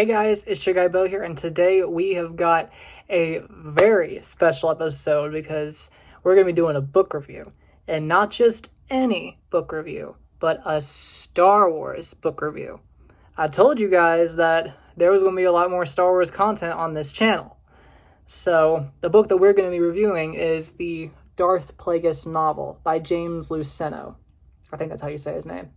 Hey guys, it's your guy Bill here, and today we have got a very special episode because we're going to be doing a book review. And not just any book review, but a Star Wars book review. I told you guys that there was going to be a lot more Star Wars content on this channel. So, the book that we're going to be reviewing is the Darth Plagueis novel by James Luceno. I think that's how you say his name.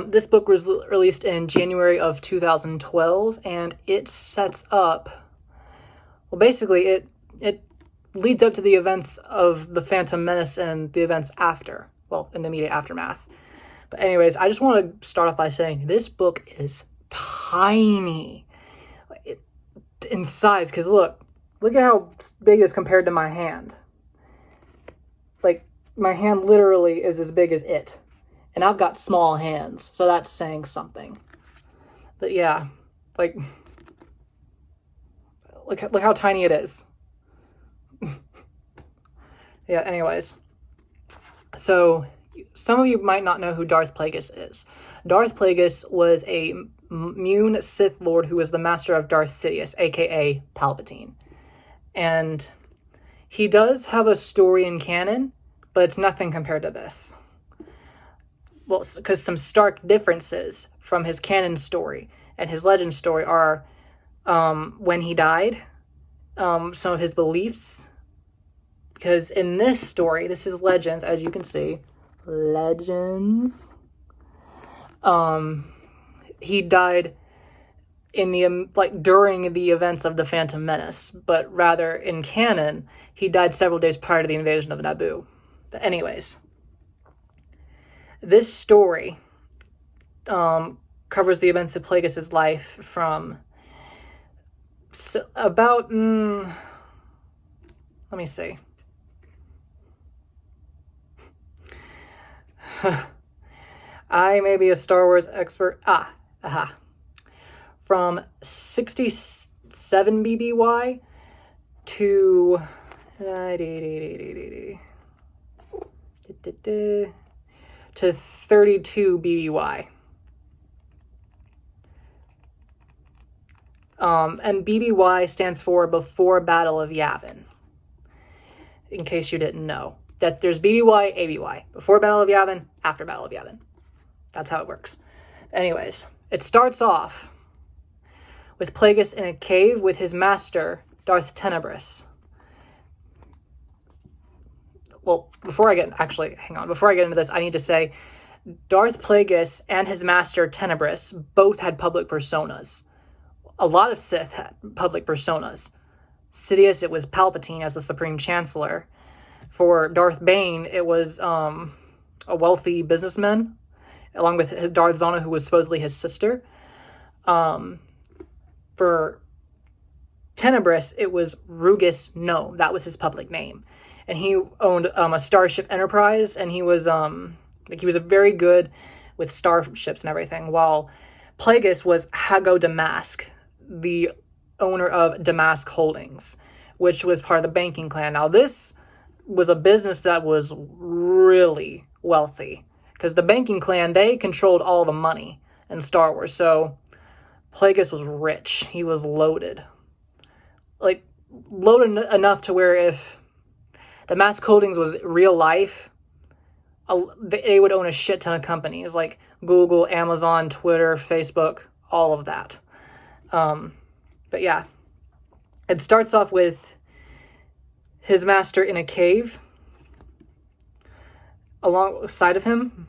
This book was released in January of 2012, and it sets up, well, basically, it leads up to the events of the Phantom Menace and the events after, well, in the immediate aftermath. But anyways, I just want to start off by saying this book is tiny in size, because look at how big it is compared to my hand. Like, my hand literally is as big as it. And I've got small hands, so that's saying something. But yeah, like, look how tiny it is. Yeah, anyways. So, some of you might not know who Darth Plagueis is. Darth Plagueis was a Mune Sith Lord who was the master of Darth Sidious, aka Palpatine. And he does have a story in canon, but it's nothing compared to this. Well, because some stark differences from his canon story and his legend story are when he died, some of his beliefs. Because in this story, this is Legends, as you can see. Legends. He died in the during the events of the Phantom Menace, but rather in canon, he died several days prior to the invasion of Naboo. But anyways, this story covers the events of Plagueis' life from about, let me see. I may be a Star Wars expert. From 67 BBY to 32 BBY. And BBY stands for Before Battle of Yavin. In case you didn't know. That there's BBY, ABY. Before Battle of Yavin, after Battle of Yavin. That's how it works. Anyways, it starts off with Plagueis in a cave with his master, Darth Tenebris. Well, before I get into this, I need to say Darth Plagueis and his master Tenebris both had public personas. A lot of Sith had public personas. Sidious, it was Palpatine as the Supreme Chancellor. For Darth Bane, it was a wealthy businessman, along with Darth Zana, who was supposedly his sister. For Tenebris, it was Rugus No. That was his public name. And he owned a Starship Enterprise, and he was very good with starships and everything, while Plagueis was Hago Damask, the owner of Damask Holdings, which was part of the banking clan. Now, this was a business that was really wealthy, because the banking clan, they controlled all the money in Star Wars, so Plagueis was rich. He was loaded. Like, loaded enough to where if Damask Holdings was real life, they would own a shit ton of companies like Google, Amazon, Twitter, Facebook, all of that. But yeah, it starts off with his master in a cave. Alongside of him,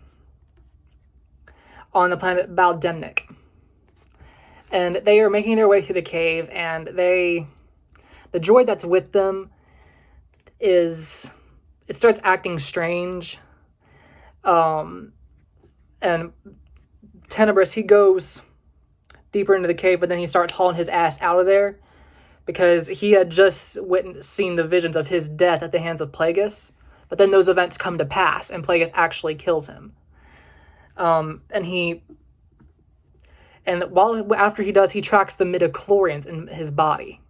on the planet Baldemnik. And they are making their way through the cave, and the droid that's with them it starts acting strange. And Tenebris, he goes deeper into the cave, but then he starts hauling his ass out of there because he had just seen the visions of his death at the hands of Plagueis. But then those events come to pass, and Plagueis actually kills him. After he does, he tracks the midichlorians in his body.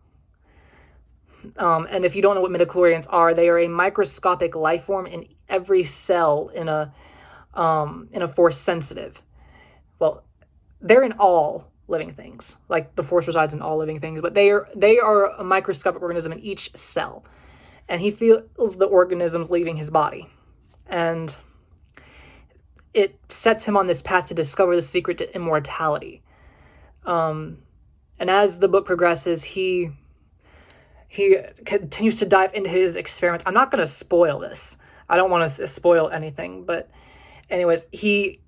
And if you don't know what midichlorians are, they are a microscopic life form in every cell in a force sensitive. Well, they're in all living things. Like, the Force resides in all living things, but they are a microscopic organism in each cell. And he feels the organisms leaving his body. And it sets him on this path to discover the secret to immortality. And as the book progresses, he continues to dive into his experiments. I'm not going to spoil this. I don't want to spoil anything, but anyways, he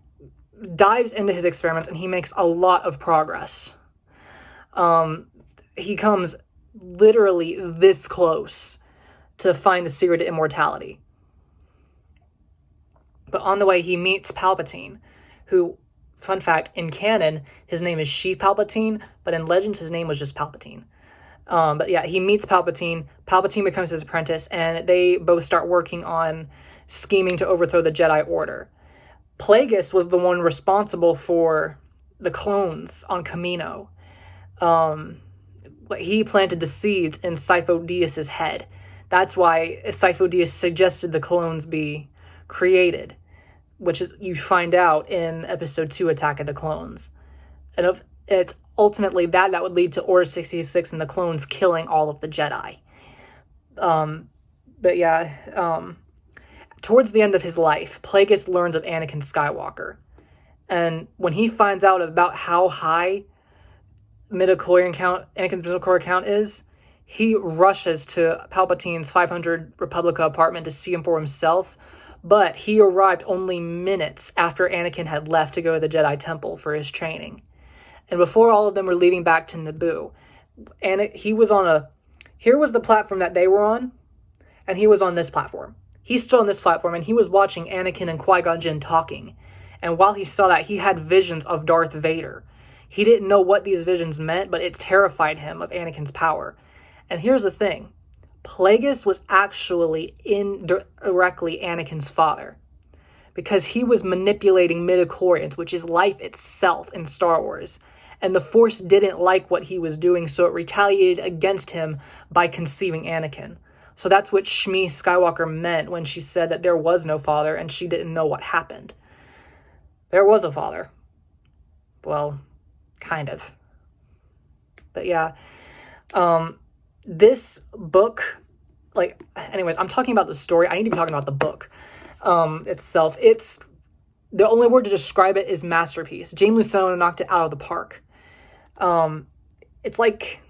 dives into his experiments and he makes a lot of progress. He comes literally this close to find the secret to immortality. But on the way, he meets Palpatine, who, fun fact, in canon, his name is Sheev Palpatine, but in Legends, his name was just Palpatine. But yeah, he meets Palpatine. Palpatine becomes his apprentice, and they both start working on scheming to overthrow the Jedi Order. Plagueis was the one responsible for the clones on Kamino. He planted the seeds in Sifo Dyas's head. That's why Sifo Dyas suggested the clones be created, which is, you find out in Episode 2, Attack of the Clones. And it's ultimately that would lead to Order 66 and the clones killing all of the Jedi. But yeah, towards the end of his life, Plagueis learns of Anakin Skywalker. And when he finds out about how high Anakin's midichlorian count is, he rushes to Palpatine's 500 Republica apartment to see him for himself, but he arrived only minutes after Anakin had left to go to the Jedi Temple for his training. And before all of them were leaving back to Naboo, here was the platform that they were on, and he was on this platform. He stood on this platform, and he was watching Anakin and Qui-Gon Jinn talking. And while he saw that, he had visions of Darth Vader. He didn't know what these visions meant, but it terrified him of Anakin's power. And here's the thing. Plagueis was actually indirectly Anakin's father, because he was manipulating midichlorians, which is life itself in Star Wars. And the Force didn't like what he was doing, so it retaliated against him by conceiving Anakin. So that's what Shmi Skywalker meant when she said that there was no father and she didn't know what happened. There was a father. Well, kind of. But yeah, this book, anyways, I'm talking about the story. I need to be talking about the book itself. It's, the only word to describe it is masterpiece. James Luceno knocked it out of the park. It's like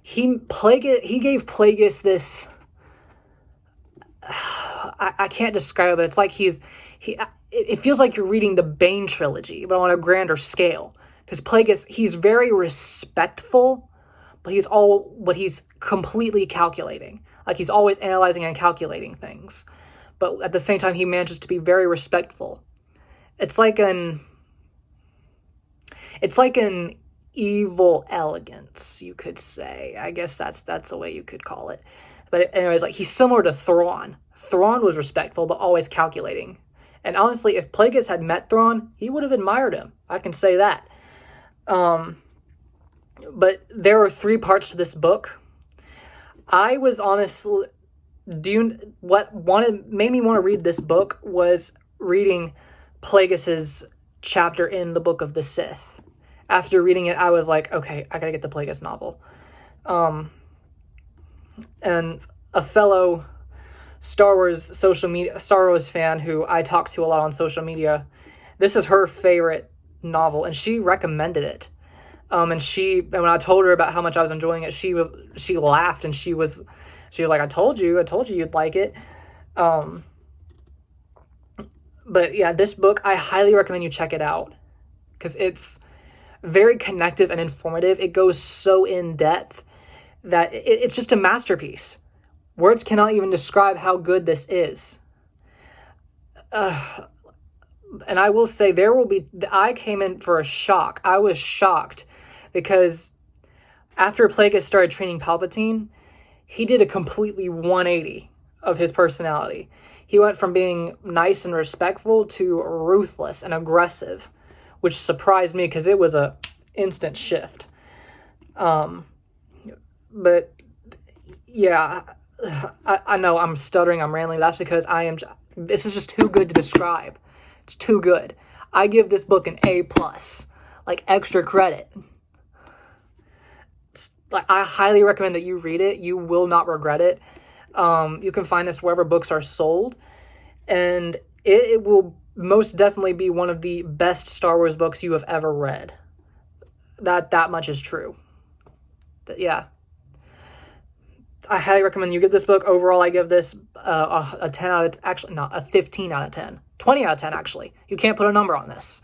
he gave Plagueis this, I can't describe it. It's like it feels like you're reading the Bane trilogy, but on a grander scale. Because Plagueis, he's very respectful, but he's completely calculating. Like, he's always analyzing and calculating things. But at the same time, he manages to be very respectful. It's like an evil elegance, you could say. I guess that's the way you could call it. But anyways, he's similar to Thrawn. Thrawn was respectful, but always calculating. And honestly, if Plagueis had met Thrawn, he would have admired him. I can say that. But there are 3 parts to this book. I was honestly, what made me want to read this book was reading Plagueis's chapter in the Book of the Sith. After reading it, I was like, okay, I gotta get the Plagueis novel. And a fellow Star Wars fan who I talk to a lot on social media, this is her favorite novel, and she recommended it. And when I told her about how much I was enjoying it, she laughed, and she was like, I told you you'd like it. But yeah, this book, I highly recommend you check it out, because it's very connective and informative. It goes so in depth that it's just a masterpiece. Words cannot even describe how good this is. And I will say, I came in for a shock. I was shocked because after Plagueis started training Palpatine, he did a completely 180 of his personality. He went from being nice and respectful to ruthless and aggressive, which surprised me because it was a instant shift. But yeah, I know I'm stuttering, I'm rambling. That's because this is just too good to describe. It's too good. I give this book an A+. like extra credit. Like, I highly recommend that you read it. You will not regret it. You can find this wherever books are sold, and it will most definitely be one of the best Star Wars books you have ever read. That much is true. Yeah. I highly recommend you get this book. Overall, I give this a 10 out of, actually not, a 15 out of 10. 20 out of 10, actually. You can't put a number on this.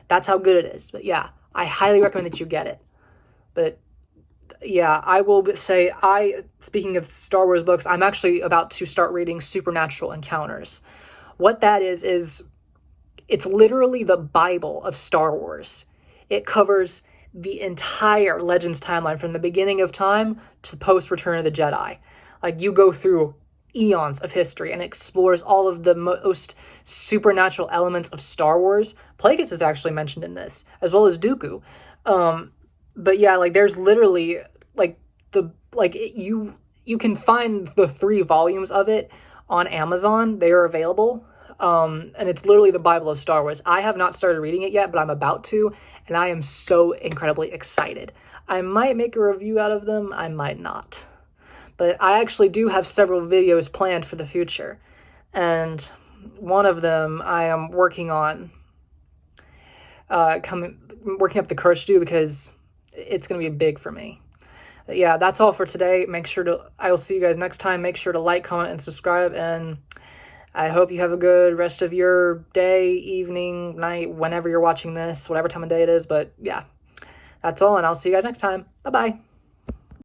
That's how good it is. But yeah, I highly recommend that you get it. But yeah, I will say, speaking of Star Wars books, I'm actually about to start reading Supernatural Encounters. What that is it's literally the Bible of Star Wars. It covers the entire Legends timeline from the beginning of time to post Return of the Jedi. Like, you go through eons of history and explores all of the most supernatural elements of Star Wars. Plagueis is actually mentioned in this, as well as Dooku. But yeah, like, there's literally you can find the 3 volumes of it on Amazon. They are available. And it's literally the Bible of Star Wars. I have not started reading it yet, but I'm about to, and I am so incredibly excited. I might make a review out of them, I might not. But I actually do have several videos planned for the future, and one of them I am working on, working up the courage to do, because it's going to be big for me. But yeah, that's all for today. I will see you guys next time. Make sure to like, comment, and subscribe, and I hope you have a good rest of your day, evening, night, whenever you're watching this, whatever time of day it is. But yeah, that's all, and I'll see you guys next time. Bye-bye.